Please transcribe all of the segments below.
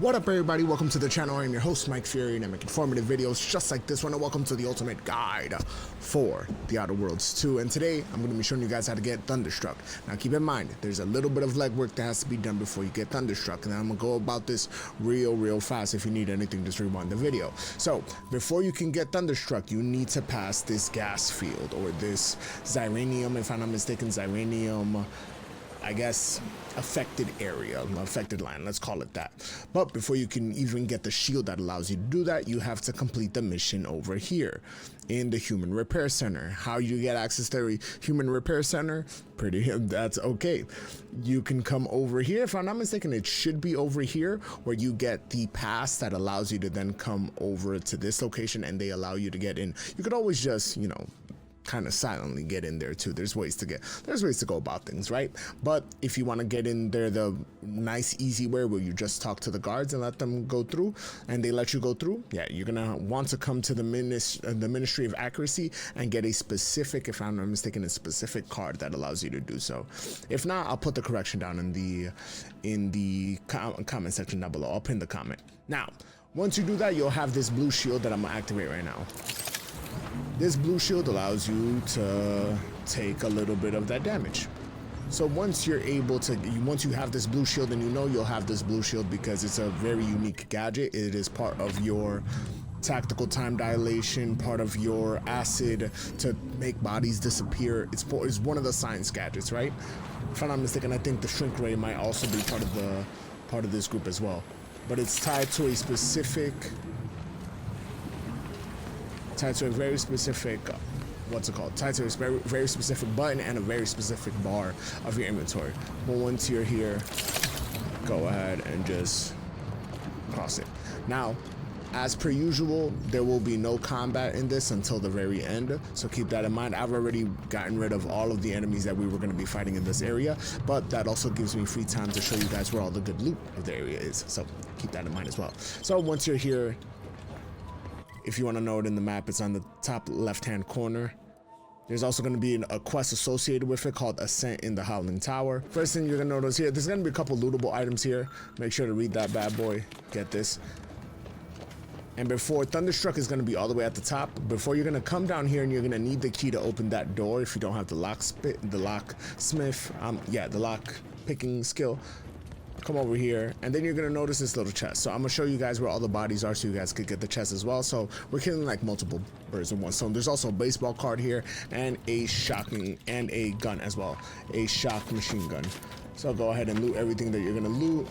What up, everybody? Welcome to the channel. I'm your host, Mike Fury, and I make informative videos just like this one. And welcome to the ultimate guide for The Outer Worlds 2. And today, I'm going to be showing you guys how to get Thunderstruck. Now, keep in mind, there's a little bit of legwork that has to be done before you get Thunderstruck. And I'm going to go about this real fast. If you need anything, just rewind the video. So, before you can get Thunderstruck, you need to pass this gas field, or this Xyranium, if I'm not mistaken, Xyranium, I guess, affected area, affected line, let's call it that. But before you can even get the shield that allows you to do that, you have to complete the mission over here in the Human Repair Center. How you get access to the Human Repair Center? That's okay. You can come over here. If I'm not mistaken, it should be over here where you get the pass that allows you to then come over to this location and they allow you to get in. You could always just, you know, kind of silently get in there too. There's ways to go about things, right? But if you want to get in there the nice easy way where you just talk to the guards and let them go through, and they let you go through, yeah, you're gonna want to come to the Ministry of Accuracy and get a specific, if I'm not mistaken, a specific card that allows you to do so. If not, I'll put the correction down in the comment section down below. I'll pin the comment. Now, once you do that, you'll have this blue shield that I'm gonna activate right now. This blue shield allows you to take a little bit of that damage. So once you're able to, once you have this blue shield, and you know you'll have this blue shield because it's a very unique gadget. It is part of your tactical time dilation, part of your acid to make bodies disappear. It's one of the science gadgets, right? If I'm not mistaken, I think the shrink ray might also be part of this group as well. But it's tied to a specific. Tied to a very specific, what's it called? Tied to a very specific button and a very specific bar of your inventory. But once you're here, go ahead and just cross it. Now, as per usual, there will be no combat in this until the very end, so keep that in mind. I've already gotten rid of all of the enemies that we were going to be fighting in this area, but that also gives me free time to show you guys where all the good loot of the area is, so keep that in mind as well. So once you're here, if you want to know it in the map, it's on the top left-hand corner. There's also going to be a quest associated with it called Ascent in the Howling Tower. First thing you're going to notice here, there's going to be a couple lootable items here. Make sure to read that bad boy. Get this. And before, Thunderstruck is going to be all the way at the top. Before, you're going to come down here and you're going to need the key to open that door if you don't have the locksmith, the lock picking skill. Come over here, and then you're gonna notice this little chest. So I'm gonna show you guys where all the bodies are so you guys could get the chest as well. So we're killing like multiple birds with one stone. There's also a baseball card here and a gun as well, a shock machine gun. So go ahead and loot everything that you're gonna loot.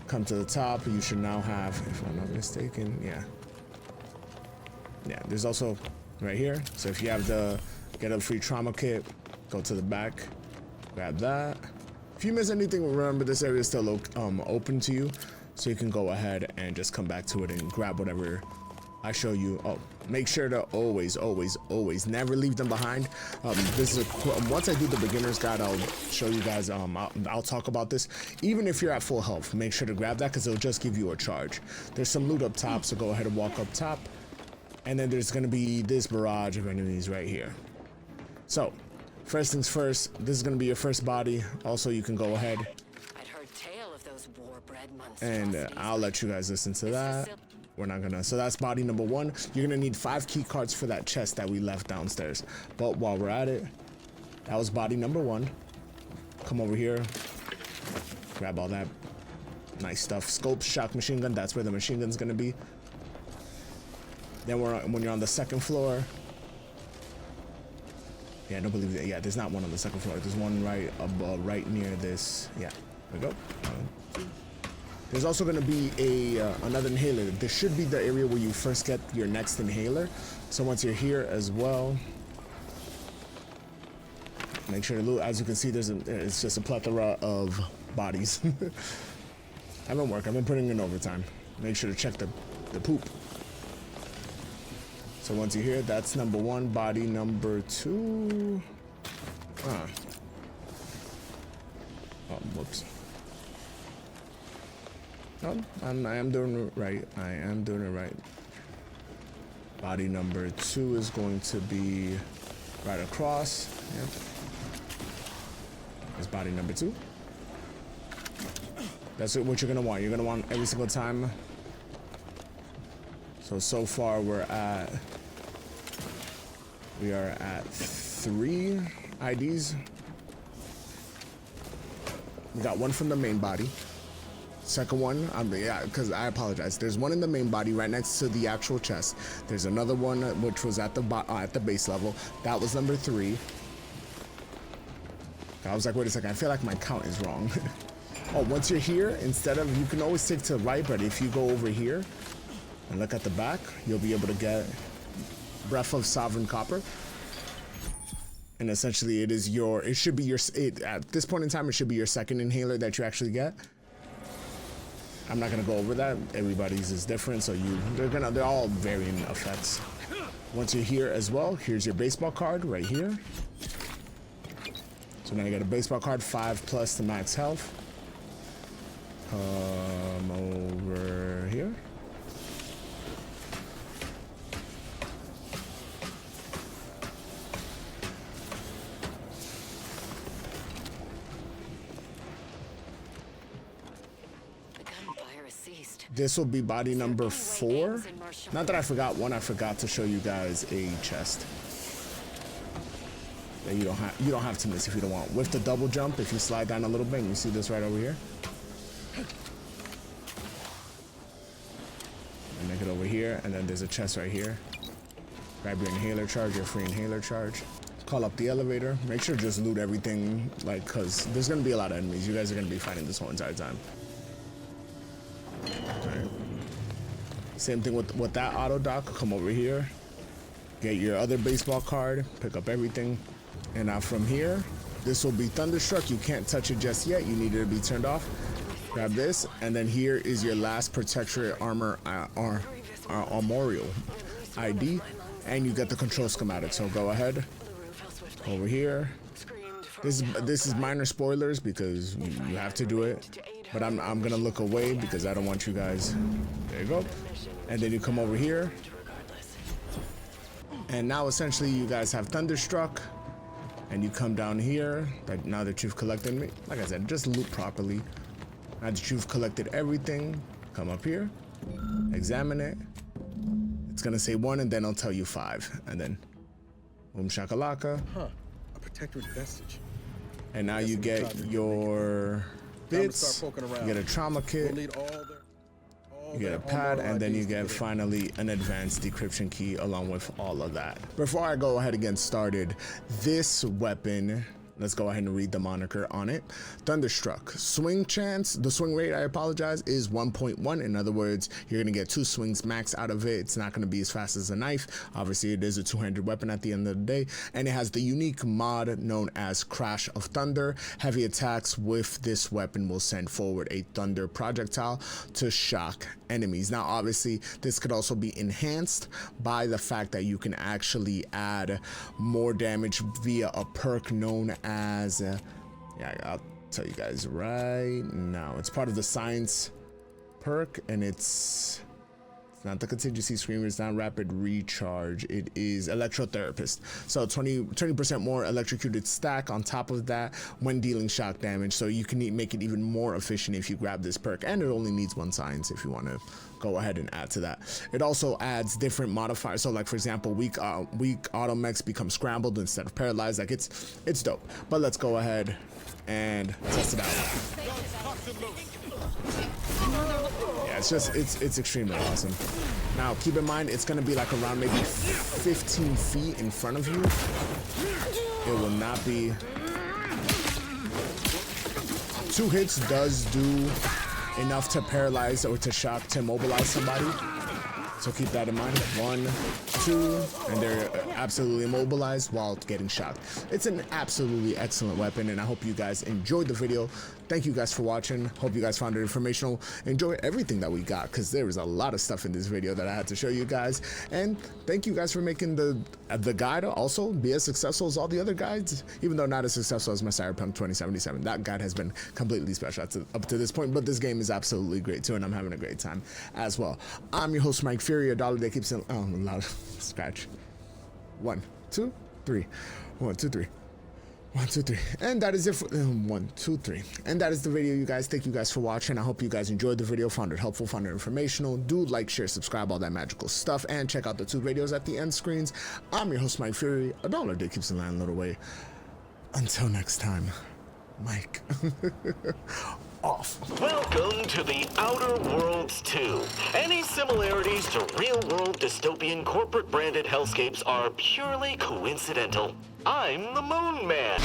Come to the top. You should now have, if I'm not mistaken, yeah, there's also right here. So if you have the get a free trauma kit, go to the back, grab that. If you miss anything, remember this area is still open to you, so you can go ahead and just come back to it and grab whatever I show you. Oh, make sure to always never leave them behind. This is once I do the beginner's guide, I'll show you guys. I'll talk about this. Even if you're at full health, make sure to grab that because it'll just give you a charge. There's some loot up top, so go ahead and walk up top, and then there's gonna be this barrage of enemies right here. So. First things first, this is going to be your first body. Also, you can go ahead and I'll let you guys listen to that. We're not gonna. So that's body number one. You're going to need 5 key cards for that chest that we left downstairs. But while we're at it, that was body number 1. Come over here. Grab all that nice stuff. Scope, shock machine gun. That's where the machine gun's going to be. Then when you're on the second floor. Yeah, I don't believe that. Yeah, there's not one on the second floor. There's one right near this. Yeah, there we go. There's also going to be another inhaler. This should be the area where you first get your next inhaler. So once you're here as well, make sure to loot. As you can see, it's just a plethora of bodies. I've been working. I've been putting in overtime. Make sure to check the poop. So once you're here, that's number 1. Body number 2. Oh, whoops. Oh, I am doing it right. I am doing it right. Body number 2 is going to be right across. Yep. There's body number 2. That's what you're gonna want. You're gonna want every single time. So far we are at 3 IDs. We got one from the main body. Second one, yeah, because I apologize. There's one in the main body right next to the actual chest. There's another one which was at the base level. That was number 3. I was like, wait a second, I feel like my count is wrong. Oh, once you're here, instead of, you can always take to the right, but if you go over here and look at the back, you'll be able to get Breath of Sovereign Copper. And essentially it should be your, at this point in time, it should be your second inhaler that you actually get. I'm not gonna go over that. Everybody's is different, so they're all varying effects. Once you're here as well, here's your baseball card right here. So now you got a baseball card, 5+ to max health. Come over here. This will be body number 4. Not that I forgot one, I forgot to show you guys a chest that you don't have to miss if you don't want. With the double jump, if you slide down a little bit, and you see this right over here. And make it over here, and then there's a chest right here. Grab your inhaler charge, your free inhaler charge. Call up the elevator. Make sure to just loot everything, like, cause there's gonna be a lot of enemies. You guys are gonna be fighting this whole entire time. Right. Same thing with that auto dock. Come over here, get your other baseball card, pick up everything, and now from here, this will be Thunderstruck. You can't touch it just yet. You need it to be turned off. Grab this, and then here is your last Protectorate armor armorial ID, and you get the control schematic. So go ahead over here. This is minor spoilers because you have to do it. But I'm gonna look away because I don't want you guys. There you go. And then you come over here. And now essentially you guys have Thunderstruck. And you come down here. Now that you've collected me, like I said, just loot properly. Now that you've collected everything, come up here, examine it. It's gonna say 1 and then I'll tell you 5. And then boom shakalaka. Huh. A protectorate vestige. And now you get your bits, you get a trauma kit, you get a pad, and then you get finally an advanced decryption key along with all of that. Before I go ahead and get started, this weapon, let's go ahead and read the moniker on it. Thunderstruck. Swing chance, the swing rate, I apologize, is 1.1. In other words, you're gonna get 2 swings max out of it. It's not gonna be as fast as a knife. Obviously, it is a 200 weapon at the end of the day. And it has the unique mod known as Crash of Thunder. Heavy attacks with this weapon will send forward a thunder projectile to shock enemies. Now, obviously, this could also be enhanced by the fact that you can actually add more damage via a perk known as yeah, I'll tell you guys right now. It's part of the science perk, and it's not the contingency screamer, it's not rapid recharge, it is electrotherapist. So 20% more electrocuted stack on top of that when dealing shock damage. So you can make it even more efficient if you grab this perk, and it only needs 1 science if you want to go ahead and add to that. It also adds different modifiers. So like for example, weak automechs become scrambled instead of paralyzed. Like it's dope. But let's go ahead and test it out. Yeah, it's extremely awesome. Now keep in mind, it's gonna be like around maybe 15 feet in front of you. It will not be. 2 hits does do enough to paralyze or to shock, to immobilize somebody. So keep that in mind. 1, 2, and they're absolutely immobilized while getting shocked. It's an absolutely excellent weapon, and I hope you guys enjoyed the video. Thank you guys for watching. Hope you guys found it informational. Enjoy everything that we got, because there was a lot of stuff in this video that I had to show you guys. And thank you guys for making the guide also be as successful as all the other guides, even though not as successful as my Cyberpunk 2077. That guide has been completely special up to this point, but this game is absolutely great too, and I'm having a great time as well. I'm your host, Mike Fury, a dollar that keeps loud scratch. 1, 2, 3. 1, 2, 3. One, two, three. And that is it for 1, 2, 3. And that is the video, you guys. Thank you guys for watching. I hope you guys enjoyed the video, found it helpful, found it informational. Do like, share, subscribe, all that magical stuff, and check out the 2 videos at the end screens. I'm your host, Mike Fury. $1 a day keeps the land little way. Until next time, Mike. Off. Welcome to the Outer Worlds 2. Any similarities to real-world dystopian corporate-branded hellscapes are purely coincidental. I'm the Moon Man.